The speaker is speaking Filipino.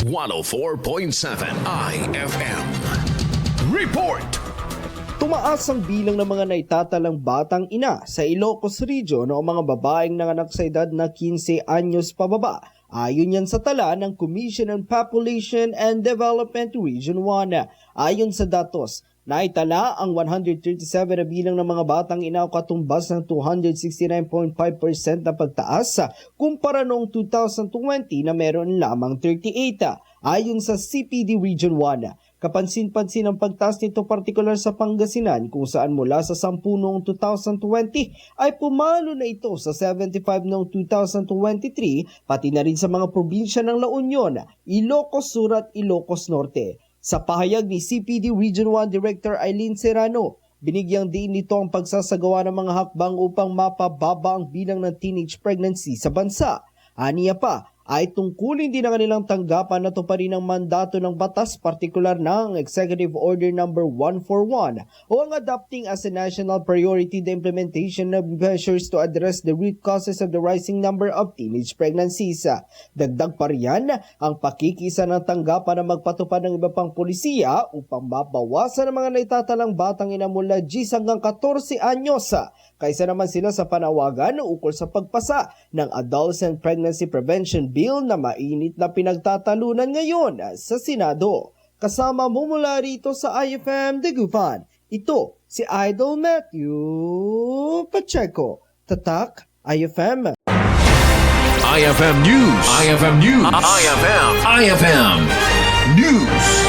104.7 IFM. Report! Tumaas ang bilang ng mga naitatalang batang ina sa Ilocos Region o mga babaeng nanganak sa edad na 15 anyos pababa. Ayon yan sa tala ng Commission on Population and Development Region 1. Ayon sa datos, naitala ang 137 na bilang ng mga batang ina o katumbas ng 269.5% na pagtaas kumpara noong 2020 na meron lamang 38. Ayon sa CPD Region 1, kapansin-pansin ang pagtaas nito partikular sa Pangasinan kung saan mula sa 10 noong 2020 ay pumalo na ito sa 75 noong 2023 pati na rin sa mga probinsya ng La Union, Ilocos Sur at Ilocos Norte. Sa pahayag ni CPD Region 1 Director Eileen Serrano, binigyang diin nito ang pagsasagawa ng mga hakbang upang mapababa ang bilang ng teenage pregnancy sa bansa. Aniya pa, ay tungkulin din ang kanilang tanggapan na tuparin ang mandato ng batas, partikular na ang Executive Order No. 141 o ang adopting as a national priority the implementation of measures to address the root causes of the rising number of teenage pregnancies. Dagdag pa riyan ang pakikisa ng tanggapan na magpatupad ng iba pang polisiya upang mabawasan ang mga naitatalang batang ina mula 10 hanggang 14 anyos kaysa naman sila sa panawagan ukol sa pagpasa ng Adolescent Pregnancy Prevention Bill na mainit na pinagtatalunan ngayon sa Senado. Kasama mo mula rito sa IFM Dagupan, ito si Idol Matthew Pacheco. Tatak IFM. IFM News. IFM News. IFM News.